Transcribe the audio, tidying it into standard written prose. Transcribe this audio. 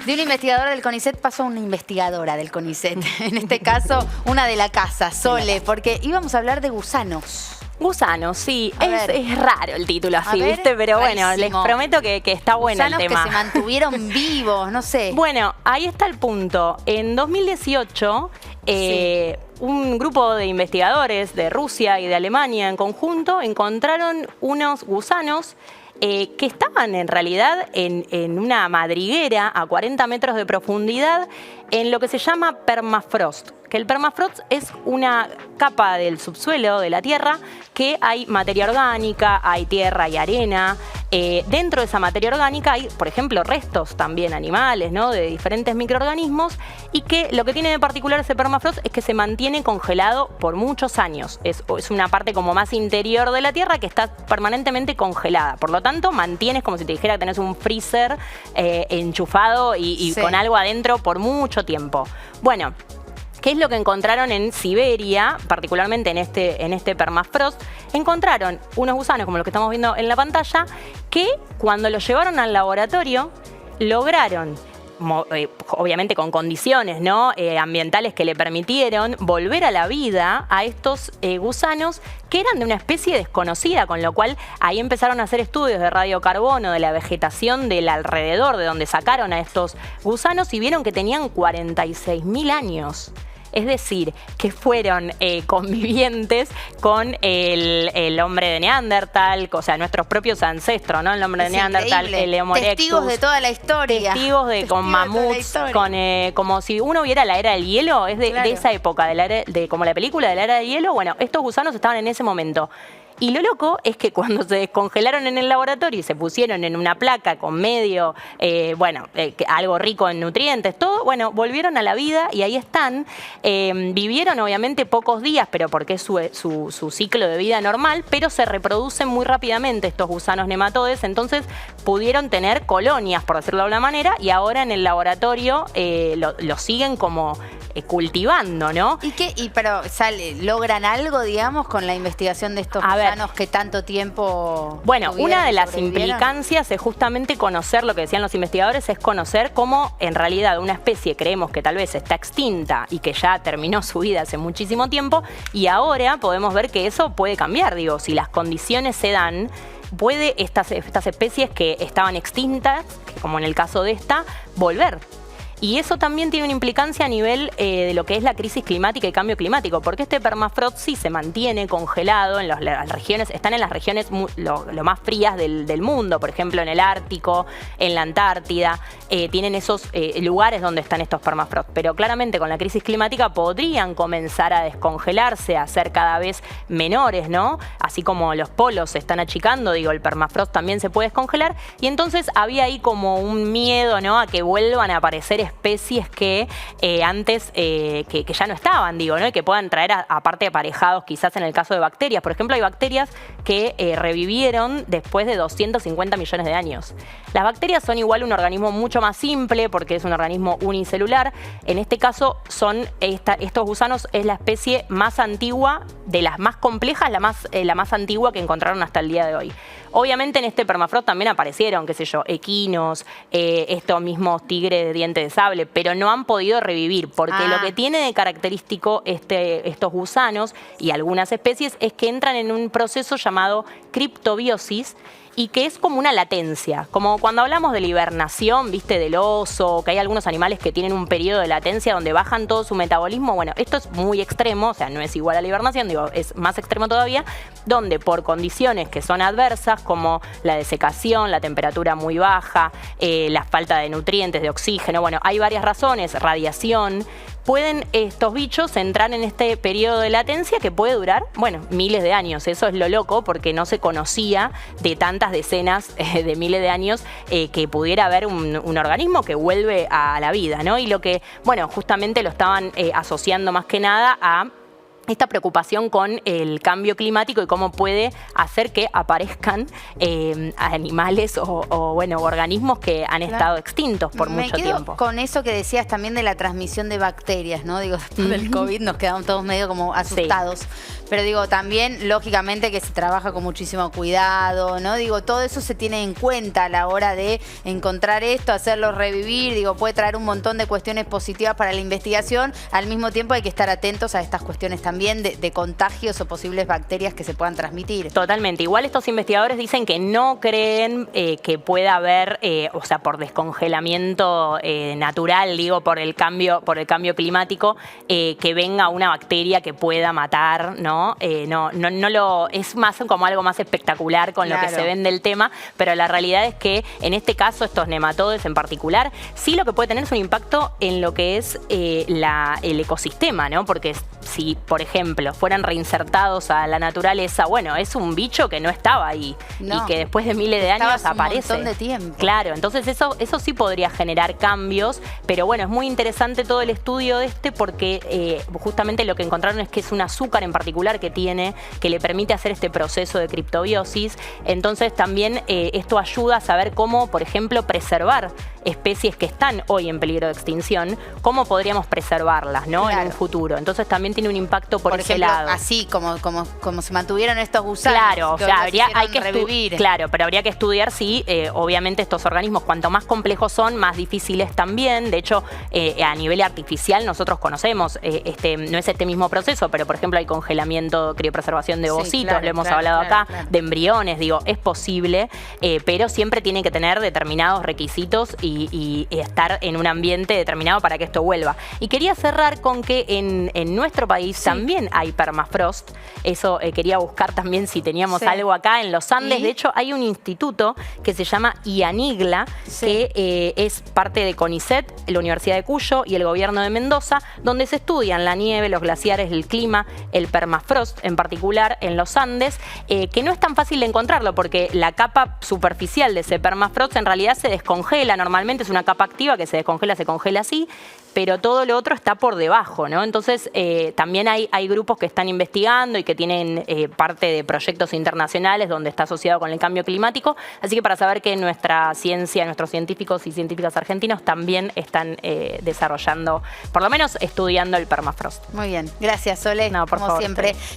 De una investigadora del CONICET pasó a una investigadora del CONICET. En este caso, una de la casa, Sole, porque íbamos a hablar de gusanos. Gusanos, sí. Es raro el título así, ver, ¿viste? Pero bueno, rarísimo. les prometo que está bueno el tema. Gusanos que se mantuvieron vivos, no sé. Bueno, ahí está el punto. En 2018, un grupo de investigadores de Rusia y de Alemania en conjunto encontraron unos gusanos que estaban en realidad en una madriguera a 40 metros de profundidad en lo que se llama permafrost. Que el permafrost es una capa del subsuelo de la Tierra que hay materia orgánica, hay tierra y arena. Dentro de esa materia orgánica hay, por ejemplo, restos también animales, ¿no? De diferentes microorganismos, y que lo que tiene de particular ese permafrost es que se mantiene congelado por muchos años. Es una parte como más interior de la Tierra que está permanentemente congelada. Por lo tanto, mantienes como si te dijera que tenés un freezer enchufado y con algo adentro por mucho tiempo. Bueno, ¿qué es lo que encontraron en Siberia, particularmente en este permafrost? Encontraron unos gusanos, como los que estamos viendo en la pantalla, que cuando los llevaron al laboratorio lograron, obviamente con condiciones, ¿no? Ambientales que le permitieron volver a la vida a estos gusanos que eran de una especie desconocida, con lo cual ahí empezaron a hacer estudios de radiocarbono, de la vegetación del alrededor de donde sacaron a estos gusanos y vieron que tenían 46.000 años. Es decir, que fueron convivientes con el hombre de Neandertal, o sea, nuestros propios ancestros, ¿no? El hombre de Neandertal, el Homo erectus. Testigos de toda la historia. Testigos con mamuts, como si uno viera la era del hielo, es de esa época, como la película de la era del hielo. Bueno, estos gusanos estaban en ese momento. Y lo loco es que cuando se descongelaron en el laboratorio y se pusieron en una placa con medio, algo rico en nutrientes, todo, bueno, volvieron a la vida y ahí están. Vivieron obviamente pocos días, pero porque es su ciclo de vida normal, pero se reproducen muy rápidamente estos gusanos nematodes, entonces pudieron tener colonias, por decirlo de alguna manera, y ahora en el laboratorio lo siguen como cultivando, ¿no? Pero logran algo, digamos, con la investigación de estos gusanos que tanto tiempo... Bueno, una de las implicancias es justamente conocer, lo que decían los investigadores, es conocer cómo en realidad una especie creemos que tal vez está extinta y que ya terminó su vida hace muchísimo tiempo, y ahora podemos ver que eso puede cambiar, digo, si las condiciones se dan, puede estas especies que estaban extintas, como en el caso de esta, volver. Y eso también tiene una implicancia a nivel de lo que es la crisis climática y cambio climático, porque este permafrost sí se mantiene congelado en las regiones, están en las regiones lo más frías del mundo, por ejemplo en el Ártico, en la Antártida, tienen esos lugares donde están estos permafrost, pero claramente con la crisis climática podrían comenzar a descongelarse, a ser cada vez menores, ¿no? Así como los polos se están achicando, digo, el permafrost también se puede descongelar, y entonces había ahí como un miedo, ¿no? A que vuelvan a aparecer especies que antes que ya no estaban, digo, ¿no? Y que puedan traer aparte aparejados quizás en el caso de bacterias. Por ejemplo, hay bacterias que revivieron después de 250 millones de años. Las bacterias son igual un organismo mucho más simple porque es un organismo unicelular. En este caso estos gusanos es la especie más antigua, de las más complejas, la más antigua que encontraron hasta el día de hoy. Obviamente en este permafrost también aparecieron, qué sé yo, equinos, estos mismos tigres de diente de sable, pero no han podido revivir, porque lo que tiene de característico estos gusanos y algunas especies es que entran en un proceso llamado criptobiosis, y que es como una latencia, como cuando hablamos de la hibernación, viste, del oso, que hay algunos animales que tienen un periodo de latencia donde bajan todo su metabolismo. Bueno, esto es muy extremo, o sea, no es igual a la hibernación, digo, es más extremo todavía, donde por condiciones que son adversas, como la desecación, la temperatura muy baja, la falta de nutrientes, de oxígeno, bueno, hay varias razones, radiación, pueden estos bichos entrar en este periodo de latencia que puede durar, bueno, miles de años. Eso es lo loco, porque no se conocía de tantas decenas de miles de años que pudiera haber un organismo que vuelve a la vida, ¿no? Y lo que, bueno, justamente lo estaban asociando más que nada a esta preocupación con el cambio climático y cómo puede hacer que aparezcan animales o organismos que han estado extintos por mucho tiempo. Con eso que decías también de la transmisión de bacterias, ¿no? Digo, después del COVID nos quedamos todos medio como asustados. Sí. Pero digo, también, lógicamente, que se trabaja con muchísimo cuidado, ¿no? Digo, todo eso se tiene en cuenta a la hora de encontrar esto, hacerlo revivir. Digo, puede traer un montón de cuestiones positivas para la investigación. Al mismo tiempo hay que estar atentos a estas cuestiones también de contagios o posibles bacterias que se puedan transmitir. Totalmente. Igual estos investigadores dicen que no creen que pueda haber, o sea, por descongelamiento natural, digo, por el cambio climático, que venga una bacteria que pueda matar, ¿no? Es más como algo más espectacular con lo que se ven del tema, pero la realidad es que en este caso estos nematodes en particular, sí lo que puede tener es un impacto en lo que es el ecosistema, ¿no? Porque si, por ejemplo, fueran reinsertados a la naturaleza, bueno, es un bicho que no estaba ahí y que después de miles de años aparece. Un montón de tiempo. Claro, entonces eso sí podría generar cambios, pero bueno, es muy interesante todo el estudio de porque justamente lo que encontraron es que es un azúcar en particular que tiene, que le permite hacer este proceso de criptobiosis. Entonces también esto ayuda a saber cómo, por ejemplo, preservar especies que están hoy en peligro de extinción, cómo podríamos preservarlas, ¿no? En un futuro. Entonces también tiene un impacto por ese ejemplo, lado. Así como se mantuvieron estos gusanos. Claro, o sea, hay que revivir. Claro, pero habría que estudiar si obviamente estos organismos, cuanto más complejos son, más difíciles también. De hecho, a nivel artificial nosotros conocemos, no es este mismo proceso, pero por ejemplo hay congelamiento, criopreservación de ovocitos, lo hemos hablado acá, de embriones, digo, es posible, pero siempre tiene que tener determinados requisitos y estar en un ambiente determinado para que esto vuelva. Y quería cerrar con que en nuestro país también hay permafrost. Eso quería buscar también si teníamos algo acá en los Andes. De hecho, hay un instituto que se llama IANIGLA, que es parte de CONICET, la Universidad de Cuyo y el gobierno de Mendoza, donde se estudian la nieve, los glaciares, el clima, el permafrost en particular en los Andes, que no es tan fácil de encontrarlo porque la capa superficial de ese permafrost en realidad se descongela. Normalmente es una capa activa que se congela así, pero todo lo otro está por debajo, ¿no? Entonces, también hay grupos que están investigando y que tienen parte de proyectos internacionales donde está asociado con el cambio climático. Así que para saber que nuestra ciencia, nuestros científicos y científicas argentinos también están desarrollando, por lo menos estudiando el permafrost. Muy bien. Gracias, Sole. No, por como favor, siempre.